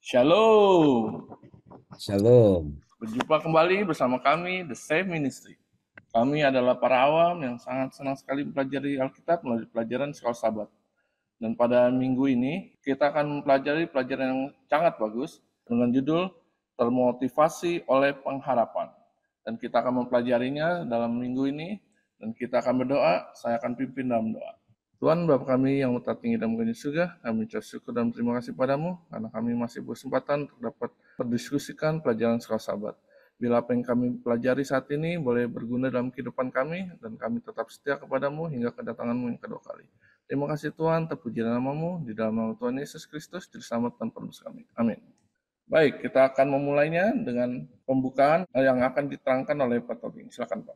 Shalom. Shalom. Berjumpa kembali bersama kami, The Save Ministry. Kami adalah para awam yang sangat senang sekali mempelajari Alkitab melalui pelajaran Sekolah Sabat. Dan pada minggu ini, kita akan mempelajari pelajaran yang sangat bagus dengan judul Termotivasi oleh Pengharapan. Dan kita akan mempelajarinya dalam minggu ini, dan kita akan berdoa, saya akan pimpin dalam doa. Tuhan Bapa kami yang letak tinggi dalam kerajaan surga, kami ucap syukur dan terima kasih padamu, karena kami masih berkesempatan untuk dapat berdiskusikan pelajaran Sekolah Sabat. Bila apa yang kami pelajari saat ini boleh berguna dalam kehidupan kami, dan kami tetap setia kepadamu hingga kedatanganmu yang kedua kali. Terima kasih Tuhan, terpuji namamu, di dalam nama Tuhan Yesus Kristus, Juru Selamat dan Penebus kami. Amin. Baik, kita akan memulainya dengan pembukaan yang akan diterangkan oleh Pak Tobing. Silakan Pak.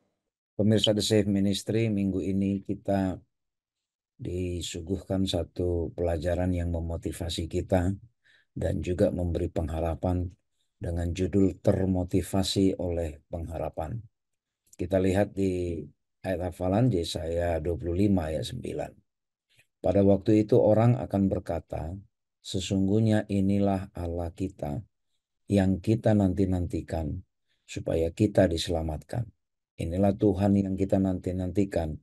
Pemirsa The Save Ministry, minggu ini kita disuguhkan satu pelajaran yang memotivasi kita dan juga memberi pengharapan dengan judul Termotivasi oleh Pengharapan. Kita lihat di ayat hafalan Yesaya 25 ayat 9. Pada waktu itu orang akan berkata, sesungguhnya inilah Allah kita yang kita nanti-nantikan supaya kita diselamatkan. Inilah Tuhan yang kita nanti-nantikan.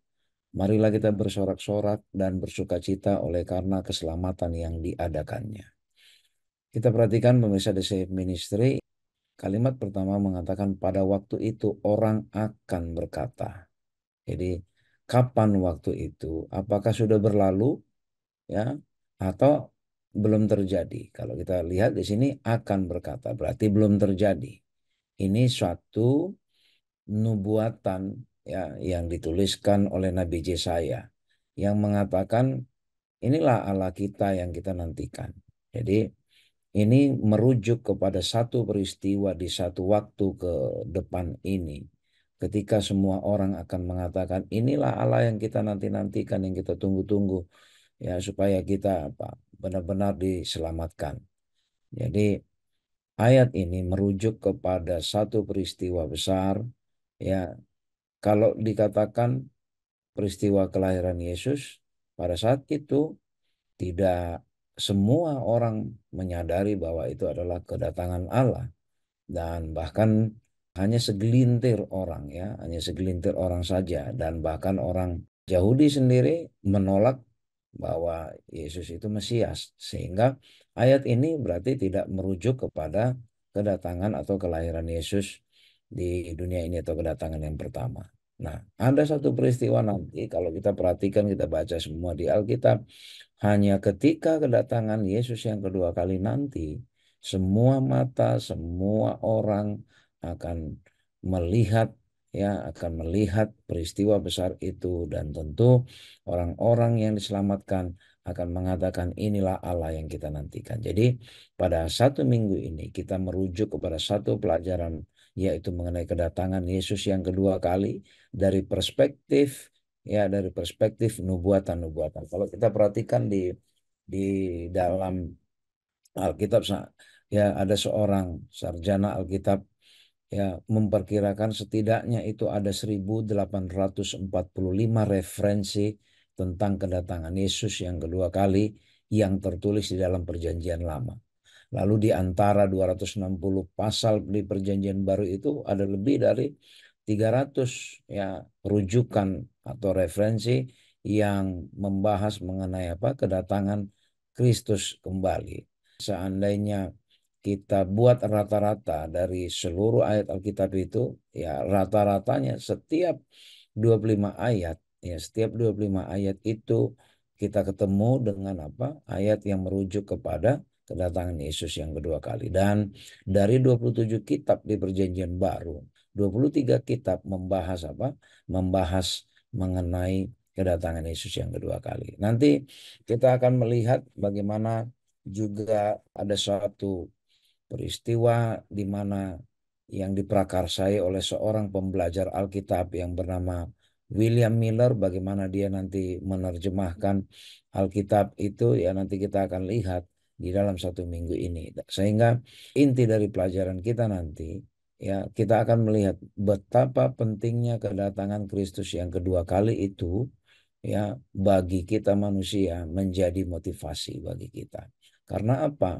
Marilah kita bersorak-sorak dan bersukacita oleh karena keselamatan yang diadakannya. Kita perhatikan pemirsa The Save Ministry, kalimat pertama mengatakan pada waktu itu orang akan berkata. Jadi kapan waktu itu? Apakah sudah berlalu ya atau belum terjadi? Kalau kita lihat di sini akan berkata, berarti belum terjadi. Ini suatu nubuatan ya yang dituliskan oleh Nabi Yesaya yang mengatakan inilah Allah kita yang kita nantikan. Jadi ini merujuk kepada satu peristiwa di satu waktu ke depan ini. Ketika semua orang akan mengatakan inilah Allah yang kita nanti-nantikan, yang kita tunggu-tunggu ya supaya kita benar-benar diselamatkan. Jadi ayat ini merujuk kepada satu peristiwa besar ya. Kalau dikatakan peristiwa kelahiran Yesus pada saat itu tidak semua orang menyadari bahwa itu adalah kedatangan Allah dan bahkan hanya segelintir orang ya, hanya segelintir orang saja dan bahkan orang Yahudi sendiri menolak bahwa Yesus itu Mesias sehingga ayat ini berarti tidak merujuk kepada kedatangan atau kelahiran Yesus di dunia ini atau kedatangan yang pertama. Nah, ada satu peristiwa nanti kalau kita perhatikan, kita baca semua di Alkitab, hanya ketika kedatangan Yesus yang kedua kali nanti, semua mata, semua orang akan melihat akan melihat peristiwa besar itu dan tentu orang-orang yang diselamatkan akan mengatakan inilah Allah yang kita nantikan. Jadi pada satu minggu ini kita merujuk kepada satu pelajaran yaitu mengenai kedatangan Yesus yang kedua kali dari perspektif nubuatan-nubuatan. Kalau kita perhatikan di dalam Alkitab ya ada seorang sarjana Alkitab ya memperkirakan setidaknya itu ada 1845 referensi tentang kedatangan Yesus yang kedua kali yang tertulis di dalam Perjanjian Lama. Lalu di antara 260 pasal di Perjanjian Baru itu ada lebih dari 300 ya rujukan atau referensi yang membahas mengenai kedatangan Kristus kembali. Seandainya kita buat rata-rata dari seluruh ayat Alkitab itu, ya rata-ratanya setiap 25 ayat, ya setiap 25 ayat itu kita ketemu dengan ayat yang merujuk kepada kedatangan Yesus yang kedua kali. Dan dari 27 kitab di Perjanjian Baru, 23 kitab membahas Membahas mengenai kedatangan Yesus yang kedua kali. Nanti kita akan melihat bagaimana juga ada suatu peristiwa di mana yang diprakarsai oleh seorang pembelajar Alkitab yang bernama William Miller, bagaimana dia nanti menerjemahkan Alkitab itu ya nanti kita akan lihat di dalam satu minggu ini. Sehingga inti dari pelajaran kita nanti ya kita akan melihat betapa pentingnya kedatangan Kristus yang kedua kali itu ya bagi kita manusia menjadi motivasi bagi kita. Karena apa?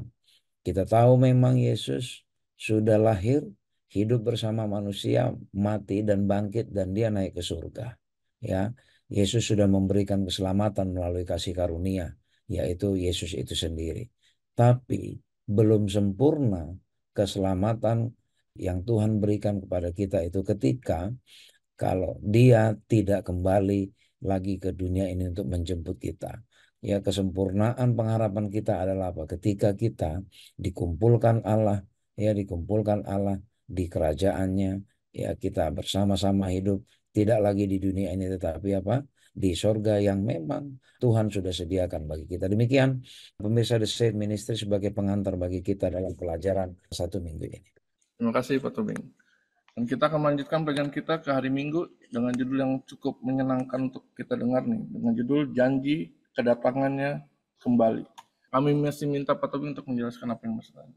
Kita tahu memang Yesus sudah lahir, hidup bersama manusia, mati dan bangkit dan dia naik ke surga. Ya, Yesus sudah memberikan keselamatan melalui kasih karunia, yaitu Yesus itu sendiri. Tapi belum sempurna keselamatan yang Tuhan berikan kepada kita itu ketika kalau dia tidak kembali lagi ke dunia ini untuk menjemput kita. Ya, kesempurnaan pengharapan kita adalah apa? Ketika kita dikumpulkan Allah, ya dikumpulkan Allah di kerajaannya, ya kita bersama-sama hidup tidak lagi di dunia ini tetapi apa? Di sorga yang memang Tuhan sudah sediakan bagi kita. Demikian pemirsa The Safe Ministry sebagai pengantar bagi kita dalam pelajaran 1 minggu ini. Terima kasih Pak Tobing. Dan kita akan melanjutkan pelajaran kita ke hari Minggu dengan judul yang cukup menyenangkan untuk kita dengar nih, dengan judul Janji Kedatangannya Kembali. Kami masih minta Pak Tobing untuk menjelaskan apa yang maksudnya.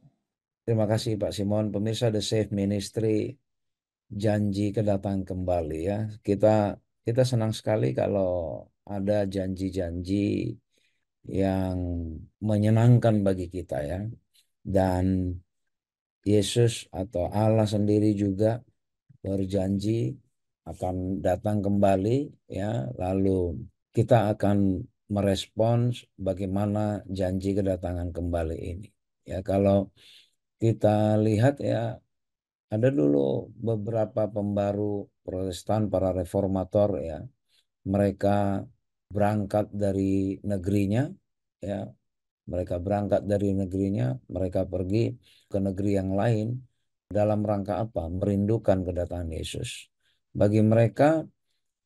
Terima kasih Pak Simon. Pemirsa The Safe Ministry, janji kedatangan kembali ya. Kita senang sekali kalau ada janji-janji yang menyenangkan bagi kita ya. Dan Yesus atau Allah sendiri juga berjanji akan datang kembali ya. Lalu kita akan merespons bagaimana janji kedatangan kembali ini. Ya, kalau kita lihat ya, ada dulu beberapa pembaru Protestan, para reformator ya, mereka berangkat dari negerinya, ya, mereka berangkat dari negerinya, mereka pergi ke negeri yang lain dalam rangka apa? Merindukan kedatangan Yesus. Bagi mereka,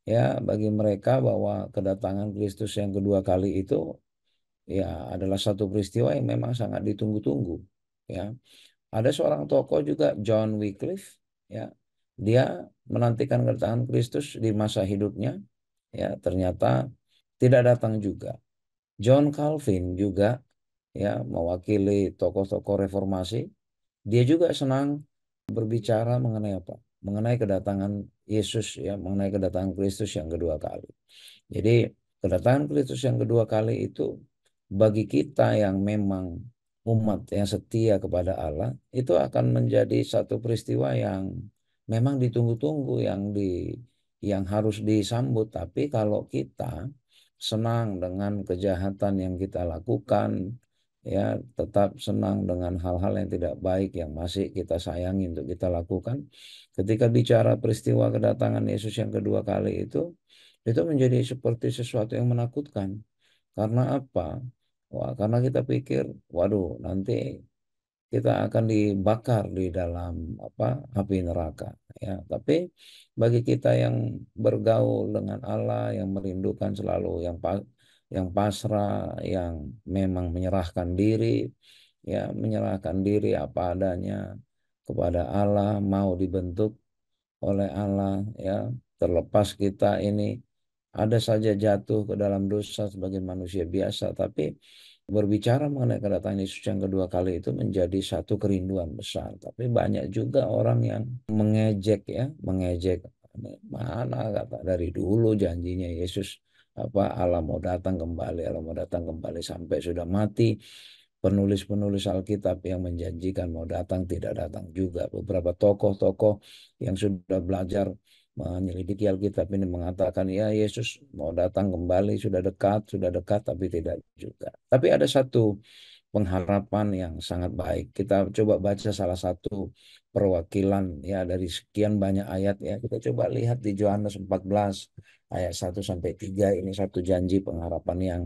ya, bagi mereka bahwa kedatangan Kristus yang kedua kali itu ya adalah satu peristiwa yang memang sangat ditunggu-tunggu, ya. Ada seorang tokoh juga John Wycliffe ya. Dia menantikan kedatangan Kristus di masa hidupnya ya, ternyata tidak datang juga. John Calvin juga ya mewakili tokoh-tokoh reformasi. Dia juga senang berbicara mengenai apa? Mengenai kedatangan Yesus ya, mengenai kedatangan Kristus yang kedua kali. Jadi kedatangan Kristus yang kedua kali itu bagi kita yang memang umat yang setia kepada Allah itu akan menjadi satu peristiwa yang memang ditunggu-tunggu yang harus disambut. Tapi kalau kita senang dengan kejahatan yang kita lakukan, ya tetap senang dengan hal-hal yang tidak baik yang masih kita sayangi untuk kita lakukan, ketika bicara peristiwa kedatangan Yesus yang kedua kali itu menjadi seperti sesuatu yang menakutkan. Karena apa? Wah, karena kita pikir, waduh, nanti kita akan dibakar di dalam apa api neraka. Ya, tapi bagi kita yang bergaul dengan Allah, yang merindukan selalu, yang pasrah, yang memang menyerahkan diri, ya menyerahkan diri apa adanya kepada Allah, mau dibentuk oleh Allah, ya terlepas kita ini ada saja jatuh ke dalam dosa sebagai manusia biasa, tapi berbicara mengenai kedatangan Yesus yang kedua kali itu menjadi satu kerinduan besar. Tapi banyak juga orang yang mengejek ya, mengejek mana kata dari dulu janjinya Yesus apa Allah mau datang kembali, Allah mau datang kembali sampai sudah mati. Penulis-penulis Alkitab yang menjanjikan mau datang tidak datang juga. Beberapa tokoh-tokoh yang sudah belajar menyelidiki Alkitab ini mengatakan ya Yesus mau datang kembali sudah dekat tapi tidak juga. Tapi ada satu pengharapan yang sangat baik. Kita coba baca salah satu perwakilan ya dari sekian banyak ayat ya. Kita coba lihat di Yohanes 14 ayat 1 sampai 3 ini satu janji pengharapan yang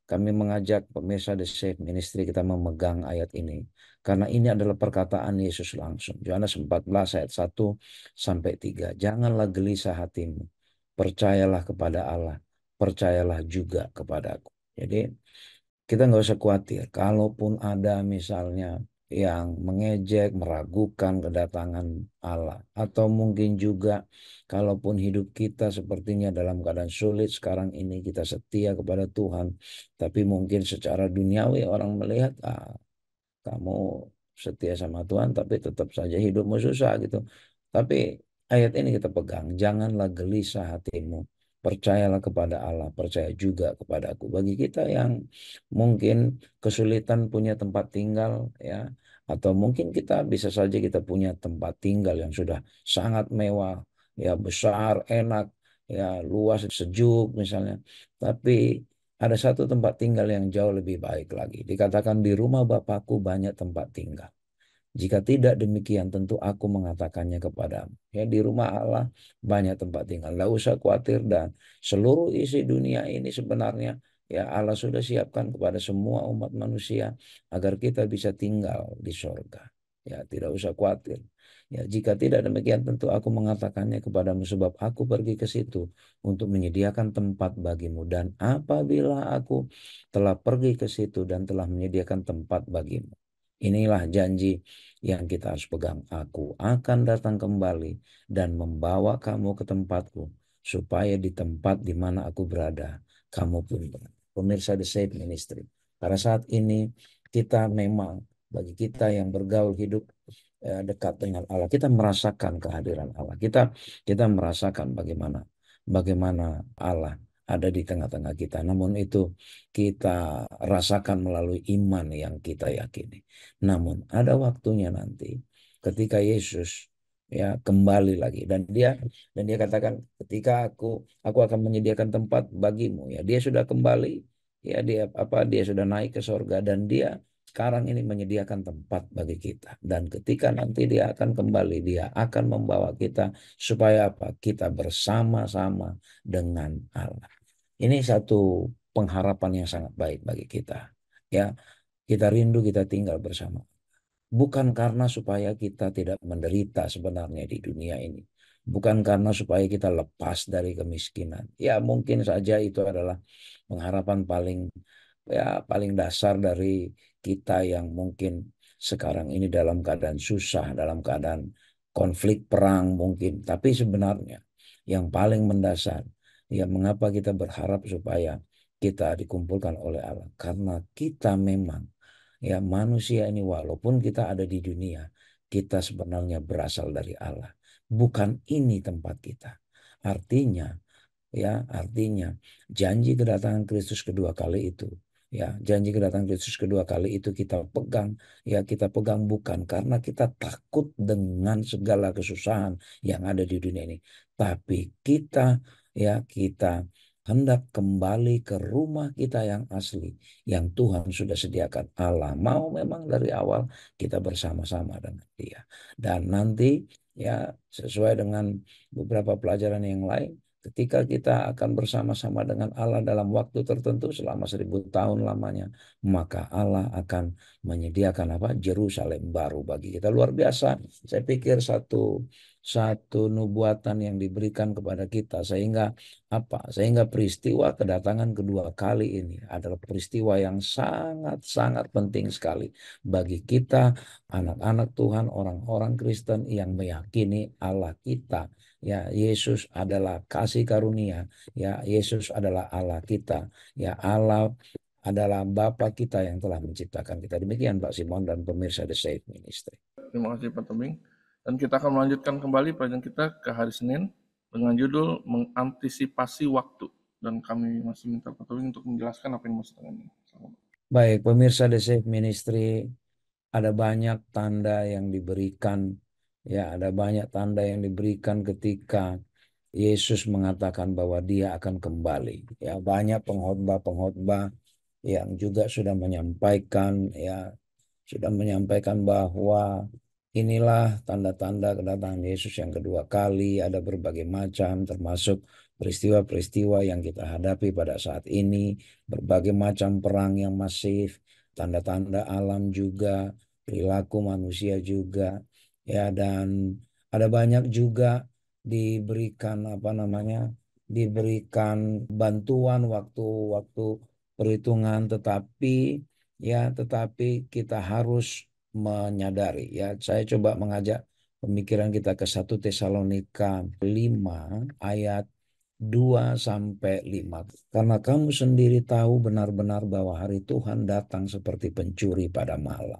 kami mengajak pemirsa The Safe Ministry kita memegang ayat ini. Karena ini adalah perkataan Yesus langsung. Yohanes 14 ayat 1 sampai 3. Janganlah gelisah hatimu. Percayalah kepada Allah. Percayalah juga kepadaku. Jadi kita nggak usah khawatir. Kalaupun ada misalnya yang mengejek, meragukan kedatangan Allah. Atau mungkin juga kalaupun hidup kita sepertinya dalam keadaan sulit sekarang ini kita setia kepada Tuhan. Tapi mungkin secara duniawi orang melihat, kamu setia sama Tuhan tapi tetap saja hidupmu susah gitu. Tapi ayat ini kita pegang. Janganlah gelisah hatimu. percayalah kepada Allah, percaya juga kepada aku. Bagi kita yang mungkin kesulitan punya tempat tinggal, ya, atau mungkin kita bisa saja kita punya tempat tinggal yang sudah sangat mewah, ya, besar, enak, ya, luas, sejuk misalnya. Tapi ada satu tempat tinggal yang jauh lebih baik lagi. Dikatakan di rumah Bapakku banyak tempat tinggal. Jika tidak demikian, tentu aku mengatakannya kepadamu. Ya, di rumah Allah banyak tempat tinggal. Tidak usah khawatir, dan seluruh isi dunia ini sebenarnya ya Allah sudah siapkan kepada semua umat manusia agar kita bisa tinggal di sorga. Ya, tidak usah khawatir. Ya, jika tidak demikian, tentu aku mengatakannya kepadamu, sebab aku pergi ke situ untuk menyediakan tempat bagimu. Dan apabila aku telah pergi ke situ dan telah menyediakan tempat bagimu, inilah janji yang kita harus pegang. Aku akan datang kembali dan membawa kamu ke tempatku, supaya di tempat di mana aku berada, kamu pun berada. Pemirsa The Save Ministry, pada saat ini kita memang, bagi kita yang bergaul hidup dekat dengan Allah, kita merasakan kehadiran Allah. Kita merasakan bagaimana Allah ada di tengah-tengah kita. Namun itu kita rasakan melalui iman yang kita yakini. Namun ada waktunya nanti ketika Yesus ya kembali lagi, dan dia katakan, ketika aku akan menyediakan tempat bagimu, ya, dia sudah kembali, ya, dia sudah naik ke sorga, dan dia sekarang ini menyediakan tempat bagi kita. Dan ketika nanti dia akan kembali, dia akan membawa kita supaya apa? Kita bersama-sama dengan Allah. Ini satu pengharapan yang sangat baik bagi kita. Ya, kita rindu kita tinggal bersama. Bukan karena supaya kita tidak menderita sebenarnya di dunia ini. Bukan karena supaya kita lepas dari kemiskinan. Ya, mungkin saja itu adalah pengharapan paling dasar dari kita yang mungkin sekarang ini dalam keadaan susah, dalam keadaan konflik perang mungkin. Tapi sebenarnya yang paling mendasar, ya, mengapa kita berharap supaya kita dikumpulkan oleh Allah? Karena kita memang, ya, manusia ini walaupun kita ada di dunia, kita sebenarnya berasal dari Allah. Bukan ini tempat kita. Artinya, artinya janji kedatangan Kristus kedua kali itu, janji kedatangan Kristus kedua kali itu kita pegang bukan karena kita takut dengan segala kesusahan yang ada di dunia ini, tapi kita hendak kembali ke rumah kita yang asli, yang Tuhan sudah sediakan. Allah mau memang dari awal kita bersama-sama dengan Dia. Dan nanti, ya, sesuai dengan beberapa pelajaran yang lain, ketika kita akan bersama-sama dengan Allah dalam waktu tertentu selama 1000 tahun lamanya, maka Allah akan menyediakan apa? Yerusalem baru bagi kita. Luar biasa. Saya pikir satu nubuatan yang diberikan kepada kita, sehingga peristiwa kedatangan kedua kali ini adalah peristiwa yang sangat-sangat penting sekali bagi kita, anak-anak Tuhan, orang-orang Kristen yang meyakini Allah kita. Ya, Yesus adalah kasih karunia. Ya, Yesus adalah Allah kita. Ya, Allah adalah Bapa kita yang telah menciptakan kita. Demikian Pak Simon dan pemirsa The Safe Ministry. Terima kasih Pak Tobing. Dan kita akan melanjutkan kembali pelajaran kita ke hari Senin dengan judul mengantisipasi waktu. Dan kami masih minta Pak Tobing untuk menjelaskan apa yang maksud dengan ini. Baik, pemirsa The Safe Ministry, ada banyak tanda yang diberikan, ya, ada banyak tanda yang diberikan ketika Yesus mengatakan bahwa Dia akan kembali. Ya, banyak pengkhotbah-pengkhotbah yang juga sudah menyampaikan bahwa inilah tanda-tanda kedatangan Yesus yang kedua kali. Ada berbagai macam, termasuk peristiwa-peristiwa yang kita hadapi pada saat ini, berbagai macam perang yang masif, tanda-tanda alam juga, perilaku manusia juga, ya, dan ada banyak juga diberikan bantuan waktu perhitungan, tetapi kita harus menyadari, ya, saya coba mengajak pemikiran kita ke 1 Tesalonika 5 ayat 2-5. Karena kamu sendiri tahu benar-benar bahwa hari Tuhan datang seperti pencuri pada malam.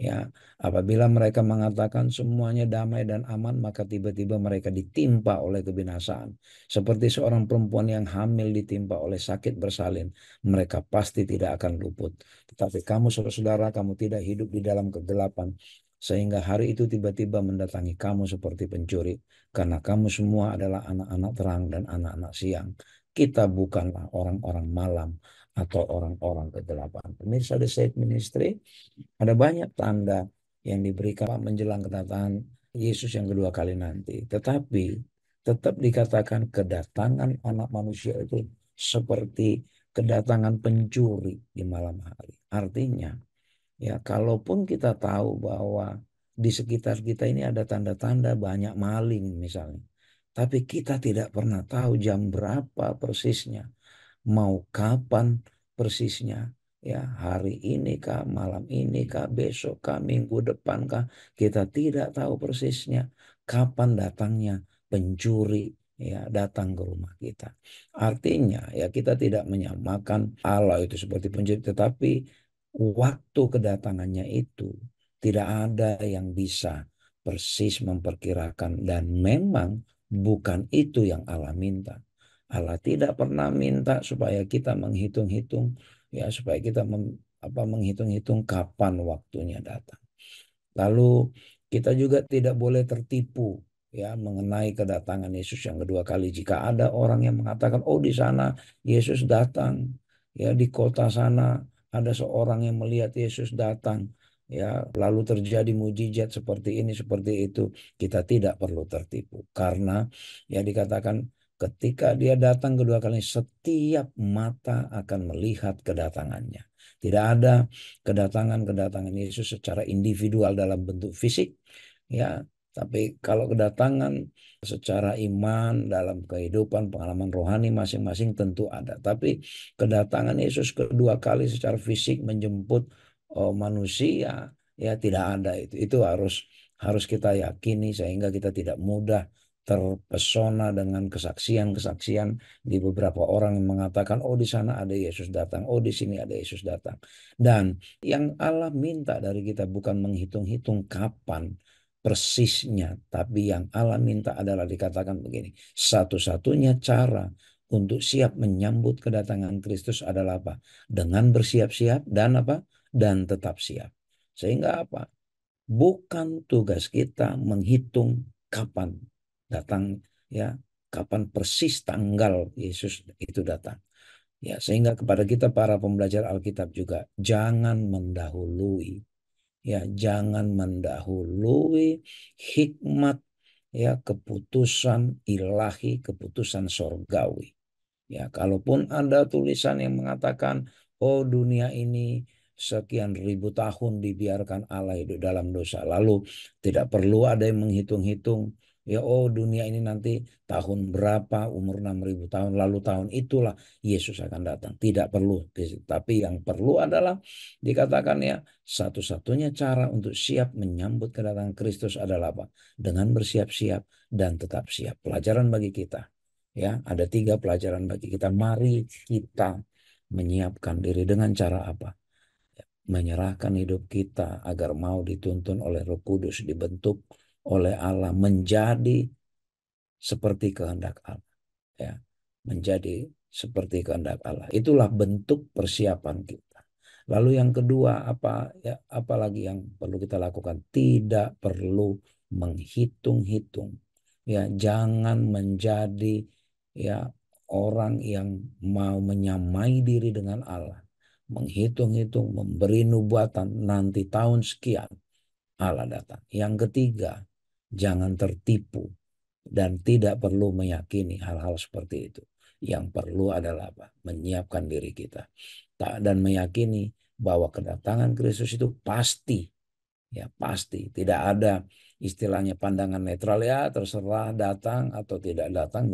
Ya, apabila mereka mengatakan semuanya damai dan aman, maka tiba-tiba mereka ditimpa oleh kebinasaan. Seperti seorang perempuan yang hamil ditimpa oleh sakit bersalin, mereka pasti tidak akan luput. Tetapi kamu, saudara-saudara, kamu tidak hidup di dalam kegelapan, sehingga hari itu tiba-tiba mendatangi kamu seperti pencuri, karena kamu semua adalah anak-anak terang dan anak-anak siang. Kita bukanlah orang-orang malam atau orang-orang kegelapan. Pemirsa The Safe Ministry, ada banyak tanda yang diberikan menjelang kedatangan Yesus yang kedua kali nanti. Tetapi tetap dikatakan kedatangan anak manusia itu seperti kedatangan pencuri di malam hari. Artinya, ya kalaupun kita tahu bahwa di sekitar kita ini ada tanda-tanda banyak maling misalnya. Tapi kita tidak pernah tahu jam berapa persisnya, mau kapan persisnya, ya hari ini kah, malam ini kah, besok kah, minggu depan kah, kita tidak tahu persisnya kapan datangnya pencuri ya datang ke rumah kita. Artinya ya kita tidak menyamakan Allah itu seperti pencuri, tetapi waktu kedatangannya itu tidak ada yang bisa persis memperkirakan, dan memang bukan itu yang Allah minta. Allah tidak pernah minta supaya kita menghitung-hitung, ya supaya kita menghitung-hitung kapan waktunya datang. Lalu kita juga tidak boleh tertipu ya mengenai kedatangan Yesus yang kedua kali. Jika ada orang yang mengatakan, oh di sana Yesus datang, ya di kota sana ada seorang yang melihat Yesus datang, ya lalu terjadi mujizat seperti ini seperti itu, kita tidak perlu tertipu, karena ya dikatakan ketika dia datang kedua kali setiap mata akan melihat kedatangannya. Tidak ada kedatangan Yesus secara individual dalam bentuk fisik, ya, tapi kalau kedatangan secara iman dalam kehidupan pengalaman rohani masing-masing tentu ada. Tapi kedatangan Yesus kedua kali secara fisik menjemput manusia, ya tidak ada itu. Itu harus kita yakini sehingga kita tidak mudah terpesona dengan kesaksian-kesaksian di beberapa orang yang mengatakan, oh di sana ada Yesus datang, oh di sini ada Yesus datang. Dan yang Allah minta dari kita bukan menghitung-hitung kapan persisnya, tapi yang Allah minta adalah dikatakan begini, satu-satunya cara untuk siap menyambut kedatangan Kristus adalah apa? Dengan bersiap-siap dan apa? Dan tetap siap. Sehingga apa? Bukan tugas kita menghitung kapan datang, ya, kapan persis tanggal Yesus itu datang. Ya, sehingga kepada kita para pembelajar Alkitab juga jangan mendahului hikmat, ya, keputusan ilahi, keputusan sorgawi. Ya, kalaupun ada tulisan yang mengatakan, oh dunia ini sekian ribu tahun dibiarkan Allah hidup dalam dosa, lalu tidak perlu ada yang menghitung-hitung, ya oh dunia ini nanti tahun berapa, umur 6.000 tahun, lalu tahun itulah Yesus akan datang. Tidak perlu. Tapi yang perlu adalah dikatakan ya, satu-satunya cara untuk siap menyambut kedatangan Kristus adalah apa? Dengan bersiap-siap dan tetap siap. Pelajaran bagi kita. Ya, ada 3 pelajaran bagi kita. Mari kita menyiapkan diri dengan cara apa? Menyerahkan hidup kita agar mau dituntun oleh Roh Kudus, dibentuk oleh Allah menjadi seperti kehendak Allah. Ya, menjadi seperti kehendak Allah. Itulah bentuk persiapan kita. Lalu yang kedua apa ya, apalagi yang perlu kita lakukan? Tidak perlu menghitung-hitung. Ya, jangan menjadi ya orang yang mau menyamai diri dengan Allah. Menghitung-hitung, memberi nubuatan nanti tahun sekian Allah datang. Yang ketiga, jangan tertipu dan tidak perlu meyakini hal-hal seperti itu. Yang perlu adalah apa? Menyiapkan diri kita dan meyakini bahwa kedatangan Kristus itu pasti. Ya pasti, tidak ada istilahnya pandangan netral, ya terserah datang atau tidak datang,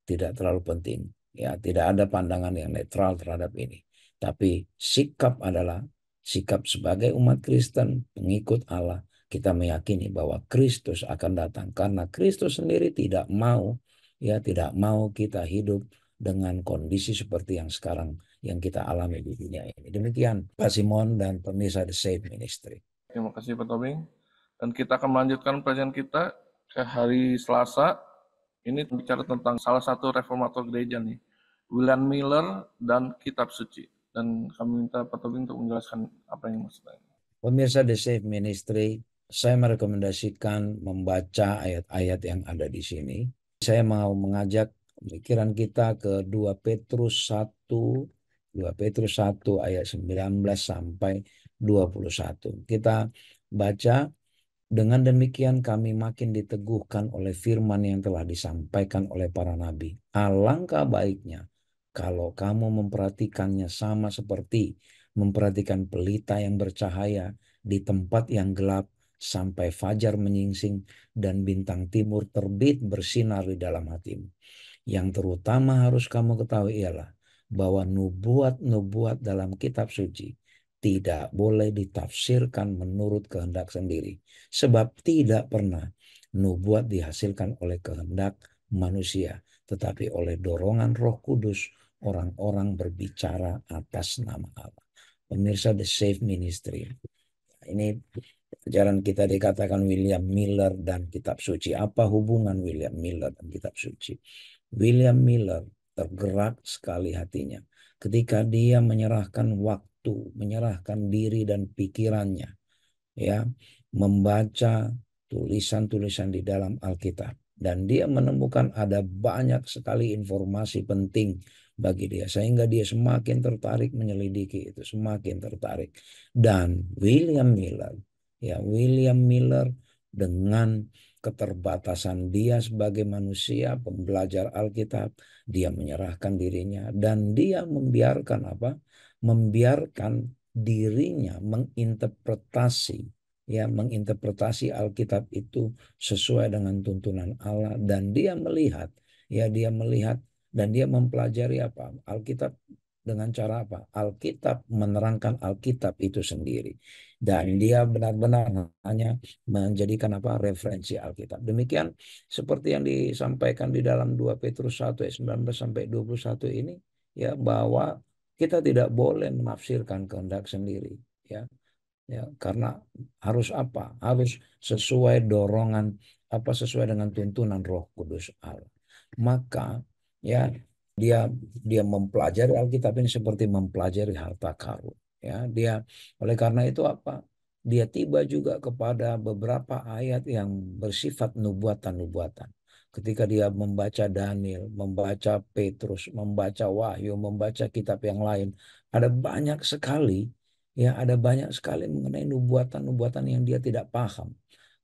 tidak terlalu penting. Ya tidak ada pandangan yang netral terhadap ini. Tapi sikap adalah sikap sebagai umat Kristen, pengikut Allah, kita meyakini bahwa Kristus akan datang karena Kristus sendiri tidak mau kita hidup dengan kondisi seperti yang sekarang yang kita alami di dunia ini. Demikian Pak Simon dan pemirsa The Safe Ministry. Terima kasih Pak Tobing. Dan kita akan melanjutkan pelajaran kita ke hari Selasa. Ini bicara tentang salah satu reformator gereja nih, William Miller dan Kitab Suci. Dan kami minta Pak Tobing untuk menjelaskan apa yang maksudnya. Pemirsa The Safe Ministry, saya merekomendasikan membaca ayat-ayat yang ada di sini. Saya mau mengajak pikiran kita ke 2 Petrus 1 ayat 19 sampai 21. Kita baca, dengan demikian kami makin diteguhkan oleh firman yang telah disampaikan oleh para nabi. Alangkah baiknya kalau kamu memperhatikannya sama seperti memperhatikan pelita yang bercahaya di tempat yang gelap sampai fajar menyingsing dan bintang timur terbit bersinar di dalam hatimu. Yang terutama harus kamu ketahui ialah bahwa nubuat-nubuat dalam kitab suci tidak boleh ditafsirkan menurut kehendak sendiri. Sebab tidak pernah nubuat dihasilkan oleh kehendak manusia, tetapi oleh dorongan Roh Kudus orang-orang berbicara atas nama Allah. Pemirsa The Safe Ministry. Ini pelajaran kita dikatakan William Miller dan kitab suci. Apa hubungan William Miller dan kitab suci? William Miller tergerak sekali hatinya ketika dia menyerahkan waktu, menyerahkan diri dan pikirannya, ya, membaca tulisan-tulisan di dalam Alkitab. Dan dia menemukan ada banyak sekali informasi penting bagi dia, sehingga dia semakin tertarik menyelidiki itu, semakin tertarik. Dan William Miller dengan keterbatasan dia sebagai manusia pembelajar Alkitab, dia menyerahkan dirinya dan dia membiarkan apa? Membiarkan dirinya menginterpretasi Alkitab itu sesuai dengan tuntunan Allah, dan dia melihat dan dia mempelajari apa? Alkitab dengan cara apa? Alkitab menerangkan Alkitab itu sendiri. Dan dia benar-benar hanya menjadikan apa? Referensi Alkitab. Demikian seperti yang disampaikan di dalam 2 Petrus 1 ayat 19 sampai 21 ini, ya, bahwa kita tidak boleh menafsirkan kehendak sendiri, ya. Ya, karena harus apa? Harus sesuai dorongan apa, sesuai dengan tuntunan Roh Kudus Allah. Maka, ya, dia mempelajari Alkitab ini seperti mempelajari harta karun. Ya, oleh karena itu apa? Dia tiba juga kepada beberapa ayat yang bersifat nubuatan-nubuatan. Ketika dia membaca Daniel, membaca Petrus, membaca Wahyu, membaca kitab yang lain, ada banyak sekali, ya, ada banyak sekali mengenai nubuatan-nubuatan yang dia tidak paham.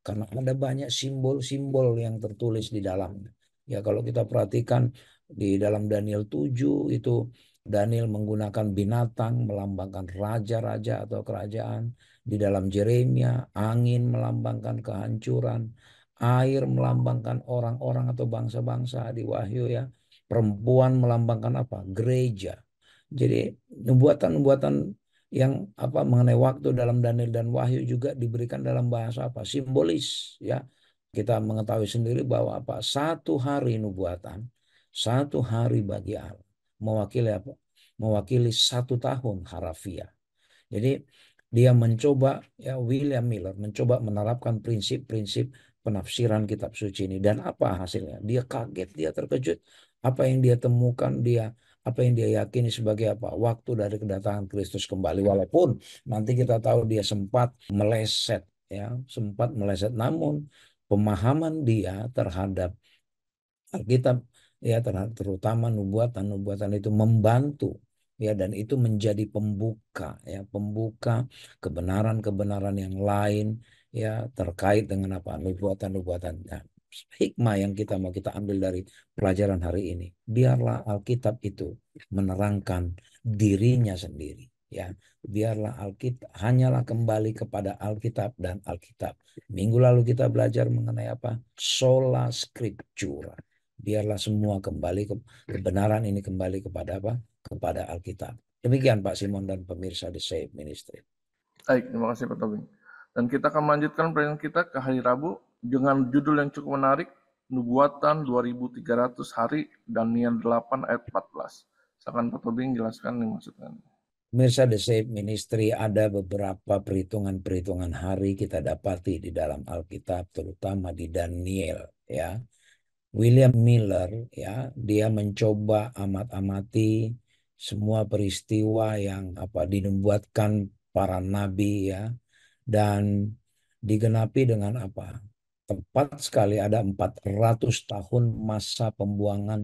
Karena ada banyak simbol-simbol yang tertulis di dalamnya. Ya, kalau kita perhatikan di dalam Daniel 7 itu, Daniel menggunakan binatang melambangkan raja-raja atau kerajaan. Di dalam Yeremia, angin melambangkan kehancuran. Air melambangkan orang-orang atau bangsa-bangsa di Wahyu, ya. Perempuan melambangkan apa? Gereja. Jadi nubuatan-nubuatan yang apa mengenai waktu dalam Daniel dan Wahyu juga diberikan dalam bahasa apa? Simbolis, ya. Kita mengetahui sendiri bahwa apa? Satu hari nubuatan, satu hari bagi Allah mewakili apa? Mewakili 1 tahun harafiah. Jadi dia mencoba, ya, William Miller mencoba menerapkan prinsip-prinsip penafsiran kitab suci ini, dan apa hasilnya? Dia kaget, dia terkejut. Apa yang dia temukan, apa yang dia yakini sebagai apa? Waktu dari kedatangan Kristus kembali. Walaupun nanti kita tahu dia sempat meleset, ya, sempat meleset, namun pemahaman dia terhadap Alkitab, ya, terutama nubuatan-nubuatan itu membantu, ya, dan itu menjadi pembuka kebenaran-kebenaran yang lain, ya, terkait dengan apa? Nubuatan-nubuatan. Nah, hikmah yang mau kita ambil dari pelajaran hari ini, biarlah Alkitab itu menerangkan dirinya sendiri, ya. Biarlah Alkitab, hanyalah kembali kepada Alkitab dan Alkitab. Minggu lalu kita belajar mengenai apa? Sola Scriptura. Biarlah semua kebenaran ini kembali kepada apa? Kepada Alkitab. Demikian Pak Simon dan pemirsa The Safe Ministry. Baik, terima kasih Pak Tobing. Dan kita akan melanjutkan pelajaran kita ke hari Rabu dengan judul yang cukup menarik, Nubuatan 2300 Hari, Daniel 8 ayat 14. Silakan Pak Tobing jelaskan yang maksudnya. Mirsa The Save Ministry ada beberapa perhitungan-perhitungan hari kita dapati di dalam Alkitab, terutama di Daniel, ya. William Miller, ya, dia mencoba amat-amati semua peristiwa yang dinubuatkan para nabi, ya, dan digenapi dengan apa? Tepat sekali ada 400 tahun masa pembuangan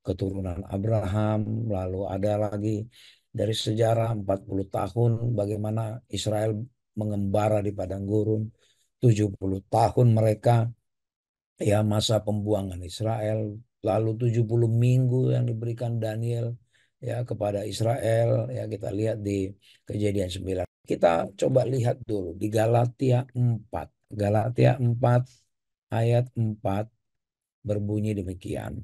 keturunan Abraham, lalu ada lagi dari sejarah 40 tahun bagaimana Israel mengembara di padang gurun, 70 tahun mereka ya masa pembuangan Israel, lalu 70 minggu yang diberikan Daniel ya kepada Israel, ya kita lihat di Kejadian 9. Kita coba lihat dulu di Galatia 4. Galatia 4 ayat 4 berbunyi demikian.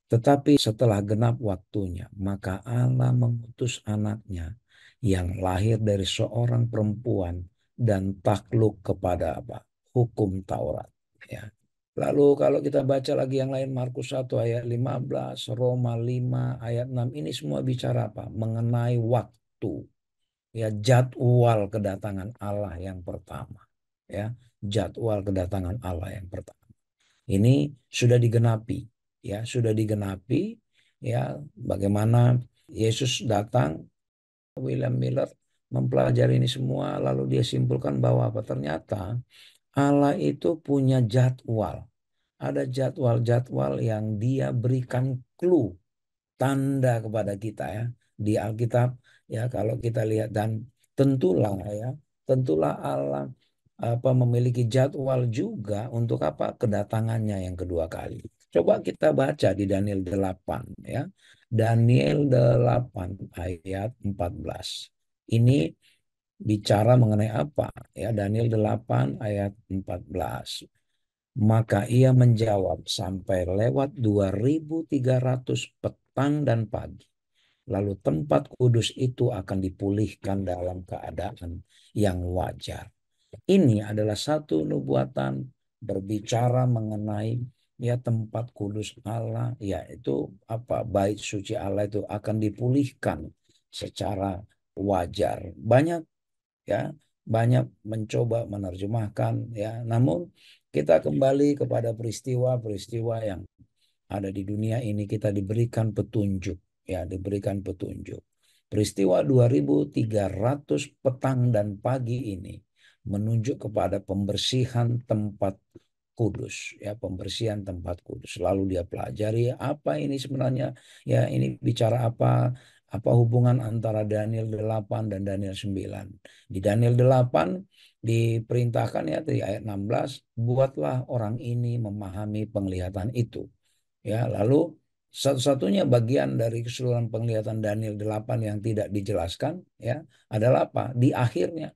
Tetapi setelah genap waktunya, maka Allah mengutus anaknya yang lahir dari seorang perempuan dan takluk kepada apa? Hukum Taurat. Ya. Lalu kalau kita baca lagi yang lain, Markus 1 ayat 15, Roma 5 ayat 6, ini semua bicara apa? Mengenai waktu. Ya, jadwal kedatangan Allah yang pertama. Ya, jadwal kedatangan Allah yang pertama. Ini sudah digenapi, ya, sudah digenapi, ya, bagaimana Yesus datang. William Miller mempelajari ini semua, lalu dia simpulkan bahwa apa? Ternyata Allah itu punya jadwal. Ada jadwal-jadwal yang dia berikan clue, tanda kepada kita ya di Alkitab, ya kalau kita lihat. Dan tentulah ya, tentulah Allah memiliki jadwal juga untuk apa kedatangannya yang kedua kali. Coba kita baca di Daniel 8 ya. Daniel 8 ayat 14. Ini bicara mengenai apa? Ya, Daniel 8 ayat 14. Maka ia menjawab, sampai lewat 2300 petang dan pagi. Lalu tempat kudus itu akan dipulihkan dalam keadaan yang wajar. Ini adalah satu nubuatan berbicara mengenai ya tempat kudus Allah, yaitu apa? Bait suci Allah itu akan dipulihkan secara wajar. Banyak ya, banyak mencoba menerjemahkan ya, namun kita kembali kepada peristiwa-peristiwa yang ada di dunia ini, kita diberikan petunjuk, ya, diberikan petunjuk. Peristiwa 2300 petang dan pagi ini menunjuk kepada pembersihan tempat kudus, ya, pembersihan tempat kudus. Lalu dia pelajari apa ini sebenarnya, ya, ini bicara apa hubungan antara Daniel 8 dan Daniel 9. Di Daniel 8 diperintahkan ya di ayat 16, buatlah orang ini memahami penglihatan itu. Ya, lalu satu-satunya bagian dari keseluruhan penglihatan Daniel 8 yang tidak dijelaskan ya adalah apa? Di akhirnya.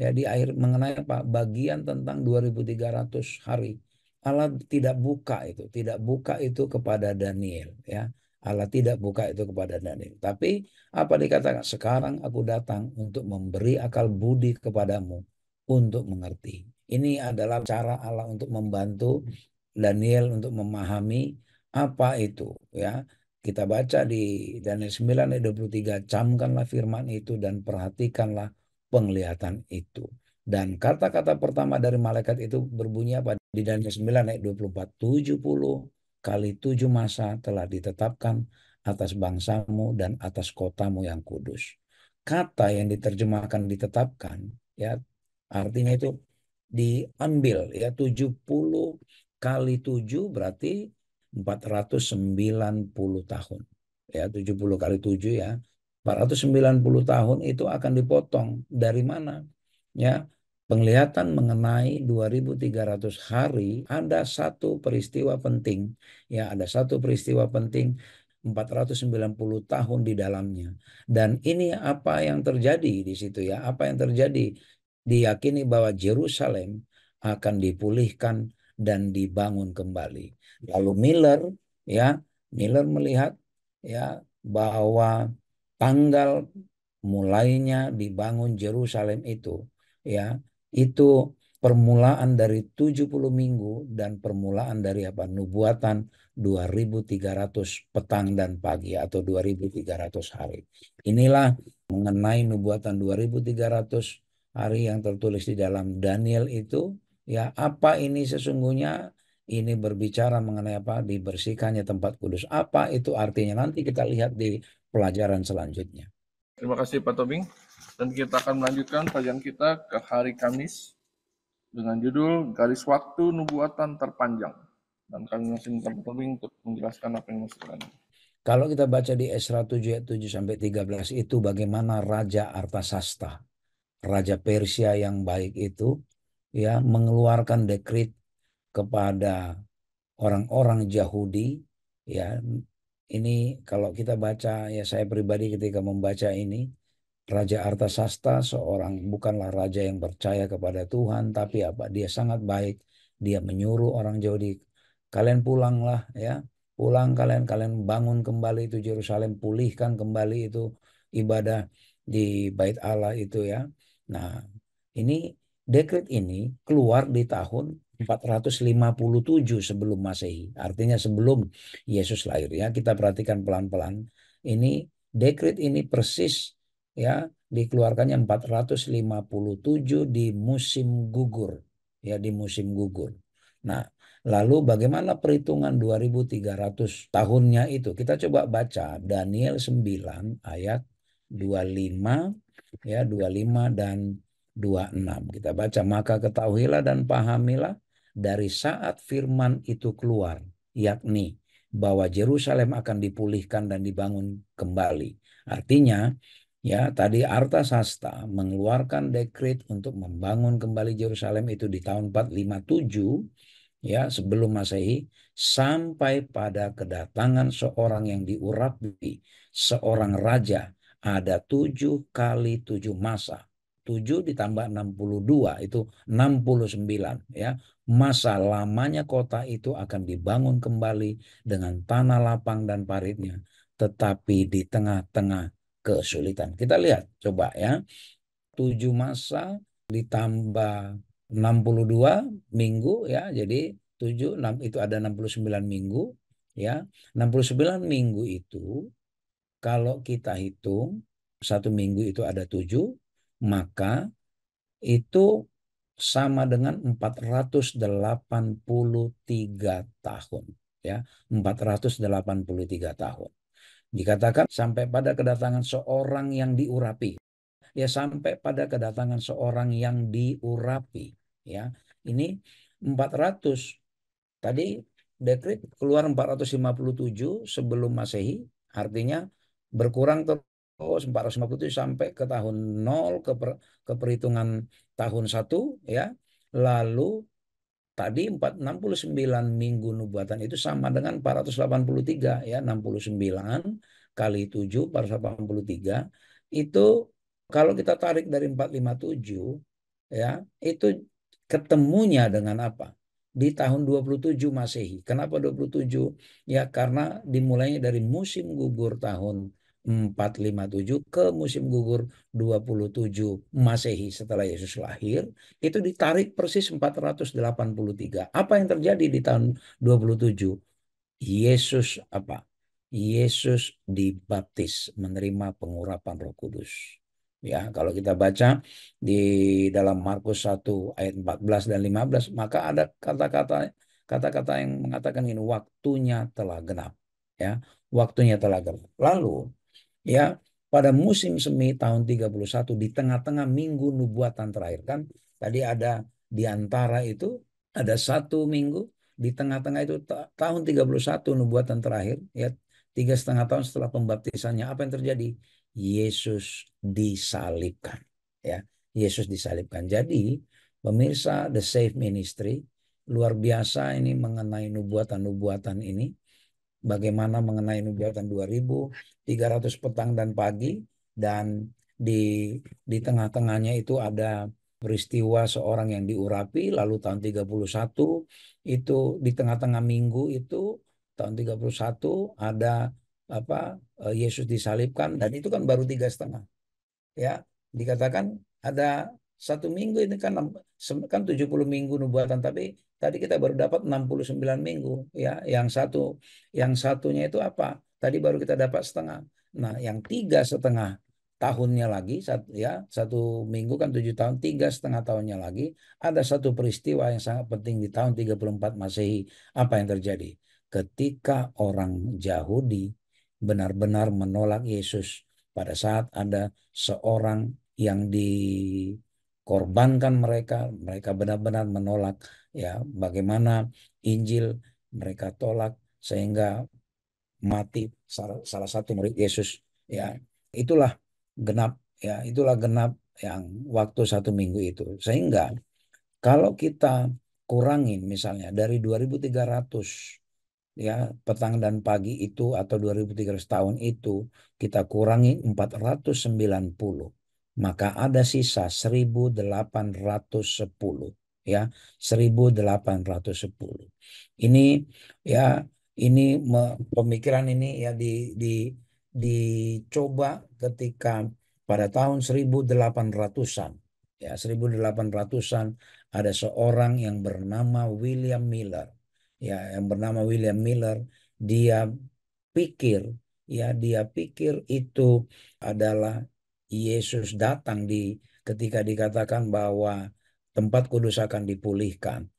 Ya, di akhir mengenai apa? Bagian tentang 2300 hari. Allah tidak buka itu, tidak buka itu kepada Daniel ya. Allah tidak buka itu kepada Daniel. Tapi apa dikatakan? Sekarang aku datang untuk memberi akal budi kepadamu untuk mengerti. Ini adalah cara Allah untuk membantu Daniel untuk memahami apa itu ya. Kita baca di Daniel 9 ayat 23, camkanlah firman itu dan perhatikanlah penglihatan itu. Dan kata-kata pertama dari malaikat itu berbunyi apa? Di Daniel 9 ayat 24, 70 kali 7 masa telah ditetapkan atas bangsamu dan atas kotamu yang kudus. Kata yang diterjemahkan ditetapkan ya artinya itu diambil ya, 70 kali 7 berarti 490 tahun. Ya, 70 kali 7 ya. 490 tahun itu akan dipotong. Dari mana? Ya, penglihatan mengenai 2300 hari, ada satu peristiwa penting. Ya, ada satu peristiwa penting 490 tahun di dalamnya. Dan ini apa yang terjadi di situ ya? Apa yang terjadi? Diyakini bahwa Yerusalem akan dipulihkan dan dibangun kembali. Lalu Miller melihat ya bahwa tanggal mulainya dibangun Yerusalem itu ya itu permulaan dari 70 minggu dan permulaan dari apa? Nubuatan 2300 petang dan pagi atau 2300 hari. Inilah mengenai nubuatan 2300 hari yang tertulis di dalam Daniel itu, ya apa ini sesungguhnya? Ini berbicara mengenai apa? Dibersihkannya tempat kudus. Apa itu artinya? Nanti kita lihat di pelajaran selanjutnya. Terima kasih Pak Tobing. Dan kita akan melanjutkan pelajaran kita ke hari Kamis dengan judul Garis Waktu Nubuatan Terpanjang. Dan kami masih minta Pak Tobing untuk menjelaskan apa yang maksudnya. Kalau kita baca di Esra 7 ayat 7 sampai 13 itu bagaimana Raja Artasasta, Raja Persia yang baik itu ya mengeluarkan dekrit kepada orang-orang Yahudi ya. Ini kalau kita baca ya, saya pribadi ketika membaca ini, Raja Artasasta seorang bukanlah raja yang percaya kepada Tuhan, tapi apa? Dia sangat baik. Dia menyuruh orang Yahudi, kalian pulanglah ya, pulang kalian, kalian bangun kembali itu Yerusalem, pulihkan kembali itu ibadah di Bait Allah itu ya. Nah, ini dekret ini keluar di tahun 457 sebelum Masehi. Artinya sebelum Yesus lahir ya. Kita perhatikan pelan-pelan. Ini dekret ini persis ya dikeluarkannya 457 di musim gugur ya, di musim gugur. Nah, lalu bagaimana perhitungan 2300 tahunnya itu? Kita coba baca Daniel 9 ayat 25 ya, 25 dan 26. Kita baca, maka ketahuilah dan pahamilah dari saat firman itu keluar, yakni bahwa Yerusalem akan dipulihkan dan dibangun kembali. Artinya ya, tadi Artasasta mengeluarkan dekret untuk membangun kembali Yerusalem itu di tahun 457 ya sebelum Masehi, sampai pada kedatangan seorang yang diurapi, seorang raja. Ada 7 kali 7 masa. 7 ditambah 62 itu 69 ya. Masa lamanya kota itu akan dibangun kembali dengan tanah lapang dan paritnya, tetapi di tengah-tengah kesulitan. Kita lihat coba ya. 7 masa ditambah 62 minggu ya. Jadi 7 6 itu ada 69 minggu ya. 69 minggu itu kalau kita hitung 1 minggu itu ada 7, maka itu sama dengan 483 tahun ya. 483 tahun. Dikatakan sampai pada kedatangan seorang yang diurapi. Ya, sampai pada kedatangan seorang yang diurapi ya. Ini 400, tadi dekret keluar 457 sebelum Masehi, artinya berkurang terus 457 sampai ke tahun 0, ke perhitungan tahun 1 ya. Lalu tadi 69 minggu nubuatan itu sama dengan 483 ya, 69 kali 7 483 itu kalau kita tarik dari 457 ya, itu ketemunya dengan apa? Di tahun 27 Masehi. Kenapa 27? Ya karena dimulainya dari musim gugur tahun 457 ke musim gugur 27 Masehi setelah Yesus lahir, itu ditarik persis 483. Apa yang terjadi di tahun 27? Yesus apa? Yesus dibaptis, menerima pengurapan Roh Kudus. Ya, kalau kita baca di dalam Markus 1 ayat 14 dan 15, maka ada kata-kata yang mengatakan ini, waktunya telah genap. Ya, waktunya telah genap. Lalu ya pada musim semi tahun 31 di tengah-tengah minggu nubuatan terakhir kan tadi ada di antara itu ada 1 minggu di tengah-tengah itu tahun 31 nubuatan terakhir ya, 3,5 tahun setelah pembaptisannya apa yang terjadi? Yesus disalibkan ya. Yesus disalibkan. Jadi pemirsa The Save Ministry luar biasa ini mengenai nubuatan-nubuatan ini. Bagaimana mengenai nubuatan 2300 petang dan pagi, dan di tengah-tengahnya itu ada peristiwa seorang yang diurapi, lalu tahun 31 itu di tengah-tengah minggu itu tahun 31 ada apa Yesus disalibkan, dan itu kan baru 3,5 ya. Dikatakan ada 1 minggu ini kan 70 minggu nubuatan, tapi tadi kita baru dapat 69 minggu ya. Yang satunya itu apa? Tadi baru kita dapat setengah. Nah, yang 3,5 tahunnya lagi, satu minggu kan 7 tahun, 3,5 tahunnya lagi, ada satu peristiwa yang sangat penting di tahun 34 Masehi. Apa yang terjadi? Ketika orang Yahudi benar-benar menolak Yesus, pada saat ada seorang yang dikorbankan mereka benar-benar menolak ya bagaimana Injil, mereka tolak sehingga mati salah satu murid Yesus ya. Itulah itulah genap yang waktu 1 minggu itu. Sehingga kalau kita kurangin misalnya dari 2.300 ya petang dan pagi itu atau 2.300 tahun itu, kita kurangi 490, maka ada sisa 1.810 ya, 1.810. Ini ya pemikiran ini ya dicoba ketika pada tahun 1800-an ya, 1800-an ada seorang yang bernama William Miller ya, yang bernama William Miller. Dia pikir itu adalah Yesus datang ketika dikatakan bahwa tempat kudus akan dipulihkan.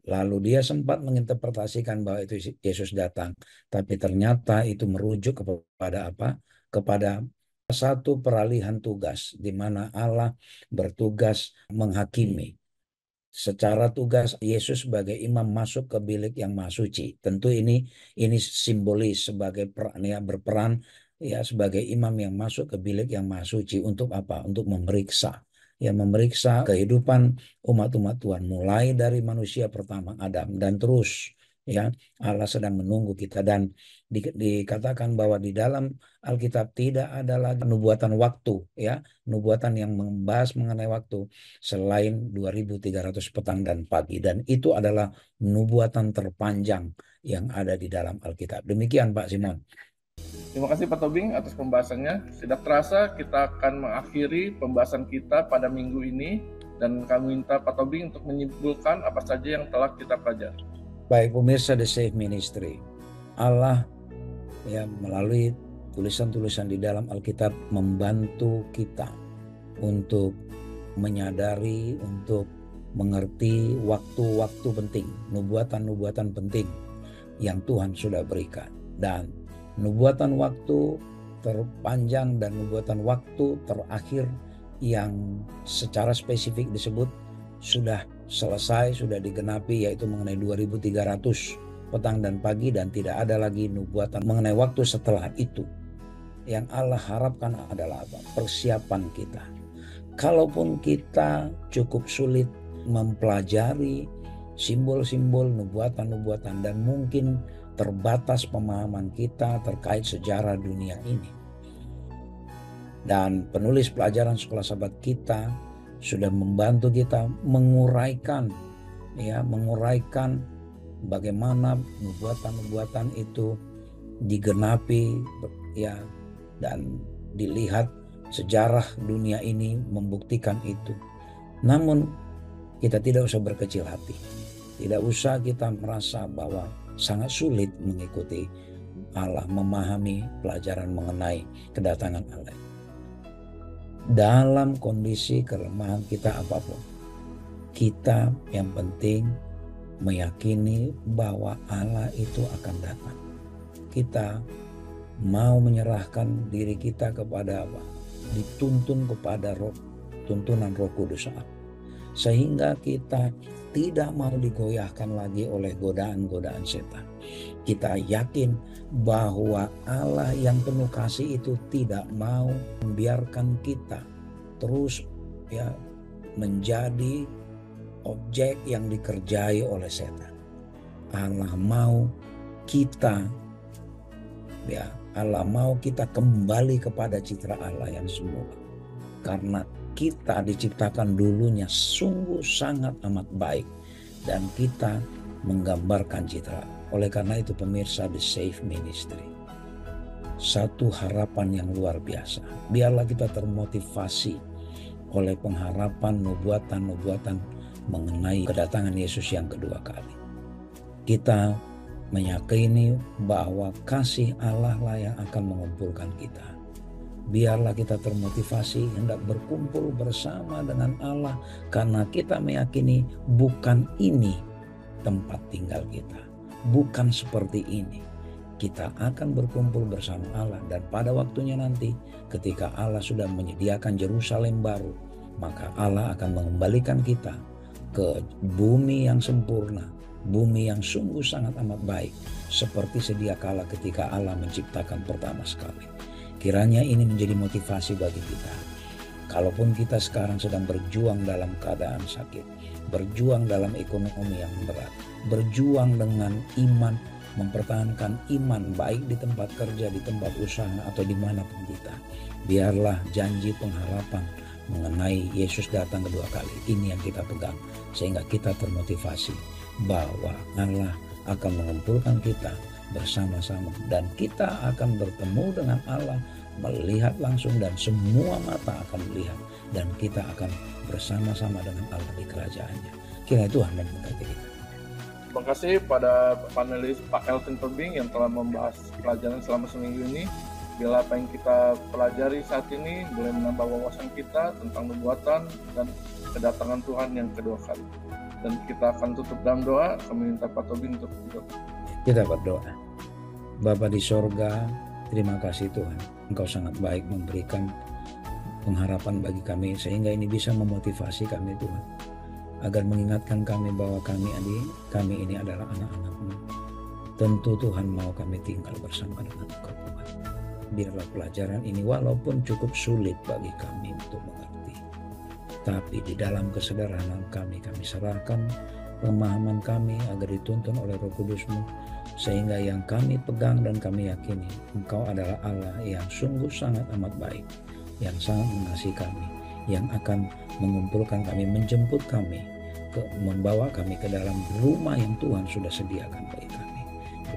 Lalu dia sempat menginterpretasikan bahwa itu Yesus datang, tapi ternyata itu merujuk kepada apa? Kepada satu peralihan tugas di mana Allah bertugas menghakimi. Secara tugas Yesus sebagai imam masuk ke bilik yang maha suci. Tentu ini simbolis sebagai berperan ya sebagai imam yang masuk ke bilik yang maha suci untuk apa? Untuk memeriksa kehidupan umat-umat Tuhan mulai dari manusia pertama Adam dan terus ya. Allah sedang menunggu kita dan dikatakan bahwa di dalam Alkitab tidak ada lagi nubuatan waktu ya, nubuatan yang membahas mengenai waktu selain 2.300 petang dan pagi, dan itu adalah nubuatan terpanjang yang ada di dalam Alkitab. Demikian Pak Simon. Terima kasih Pak Tobing atas pembahasannya. Tidak terasa kita akan mengakhiri pembahasan kita pada minggu ini dan kami minta Pak Tobing untuk menyimpulkan apa saja yang telah kita pelajari. Baik pemirsa The Safe Ministry, Allah ya melalui tulisan-tulisan di dalam Alkitab membantu kita untuk menyadari, untuk mengerti waktu-waktu penting, nubuatan-nubuatan penting yang Tuhan sudah berikan. Dan nubuatan waktu terpanjang dan nubuatan waktu terakhir yang secara spesifik disebut sudah selesai, sudah digenapi, yaitu mengenai 2.300 petang dan pagi, dan tidak ada lagi nubuatan mengenai waktu setelah itu. Yang Allah harapkan adalah apa? Persiapan kita. Kalaupun kita cukup sulit mempelajari simbol-simbol nubuatan-nubuatan dan mungkin terbatas pemahaman kita terkait sejarah dunia ini, dan penulis pelajaran sekolah sahabat kita sudah membantu kita menguraikan bagaimana nubuatan-nubuatan itu digenapi ya, dan dilihat sejarah dunia ini membuktikan itu. Namun kita tidak usah berkecil hati. Tidak usah kita merasa bahwa sangat sulit mengikuti Allah, memahami pelajaran mengenai kedatangan Allah. Dalam kondisi kelemahan kita apapun, kita yang penting meyakini bahwa Allah itu akan datang. Kita mau menyerahkan diri kita kepada apa? Dituntun kepada tuntunan Roh Kudus Allah. Sehingga kita tidak mau digoyahkan lagi oleh godaan-godaan setan. Kita yakin bahwa Allah yang penuh kasih itu tidak mau membiarkan kita terus ya menjadi objek yang dikerjai oleh setan. Allah mau kita kembali kepada citra Allah yang semula. Karena kita diciptakan dulunya sungguh sangat amat baik dan kita menggambarkan citra. Oleh karena itu pemirsa The Safe Ministry, satu harapan yang luar biasa. Biarlah kita termotivasi oleh pengharapan nubuatan-nubuatan mengenai kedatangan Yesus yang kedua kali. Kita meyakini bahwa kasih Allah lah yang akan mengumpulkan kita. Biarlah kita termotivasi hendak berkumpul bersama dengan Allah karena kita meyakini bukan ini tempat tinggal kita. Bukan seperti ini. Kita akan berkumpul bersama Allah dan pada waktunya nanti ketika Allah sudah menyediakan Yerusalem baru, maka Allah akan mengembalikan kita ke bumi yang sempurna, bumi yang sungguh sangat amat baik, seperti sedia kala ketika Allah menciptakan pertama sekali. Kiranya ini menjadi motivasi bagi kita. Kalaupun kita sekarang sedang berjuang dalam keadaan sakit, berjuang dalam ekonomi yang berat, berjuang dengan iman, mempertahankan iman baik di tempat kerja, di tempat usaha, atau dimanapun kita. Biarlah janji pengharapan mengenai Yesus datang kedua kali ini yang kita pegang, sehingga kita termotivasi bahwa Allah akan mengumpulkan kita bersama-sama dan kita akan bertemu dengan Allah, melihat langsung dan semua mata akan melihat dan kita akan bersama-sama dengan Allah di kerajaannya. Kiranya Tuhan memberkati kita. Terima kasih pada panelis Pak Elvin Tobing yang telah membahas pelajaran selama seminggu ini. Bila apa yang kita pelajari saat ini boleh menambah wawasan kita tentang nubuatan dan kedatangan Tuhan yang kedua kali. Dan kita akan tutup dalam doa. Kami minta Pak Tobing untuk berdoa. Kita berdoa. Bapa di sorga, terima kasih Tuhan. Engkau sangat baik memberikan pengharapan bagi kami sehingga ini bisa memotivasi kami Tuhan. Agar mengingatkan kami bahwa kami ini adalah anak-anak-Mu. Tentu Tuhan mau kami tinggal bersama dengan Engkau Tuhan. Biarlah pelajaran ini walaupun cukup sulit bagi kami untuk mengerti. Tapi di dalam kesederhanaan kami serahkan pemahaman kami agar dituntun oleh Roh Kudus-Mu, sehingga yang kami pegang dan kami yakini Engkau adalah Allah yang sungguh sangat amat baik, yang sangat mengasihi kami, yang akan mengumpulkan kami, menjemput kami, membawa kami ke dalam rumah yang Tuhan sudah sediakan bagi kami.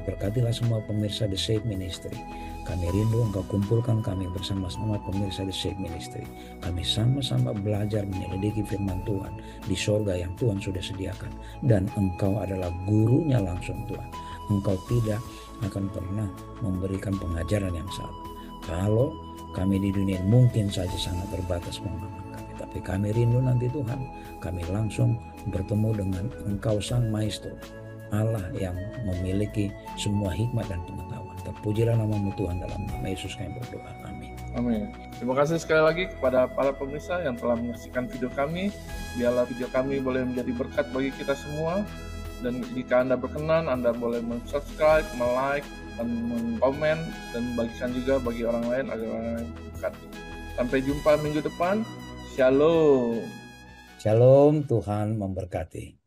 Berkatilah semua pemirsa The Save Ministry. Kami rindu Engkau kumpulkan kami bersama-sama pemirsa The Save Ministry. Kami sama-sama belajar menyelidiki firman Tuhan di sorga yang Tuhan sudah sediakan. Dan Engkau adalah gurunya langsung Tuhan. Engkau tidak akan pernah memberikan pengajaran yang salah. Kalau kami di dunia mungkin saja sangat terbatas pemahaman kami. Tapi kami rindu nanti Tuhan, kami langsung bertemu dengan Engkau Sang Maestro, Allah yang memiliki semua hikmat dan pengetahuan. Terpujilah nama-Mu Tuhan, dalam nama Yesus kami berdoa. Amin. Amin. Terima kasih sekali lagi kepada para pemirsa yang telah menyaksikan video kami. Biarlah video kami boleh menjadi berkat bagi kita semua. Dan jika Anda berkenan, Anda boleh subscribe, like, dan komen, dan bagikan juga bagi orang lain agar orang lain berkati. Sampai jumpa minggu depan. Shalom. Shalom, Tuhan memberkati.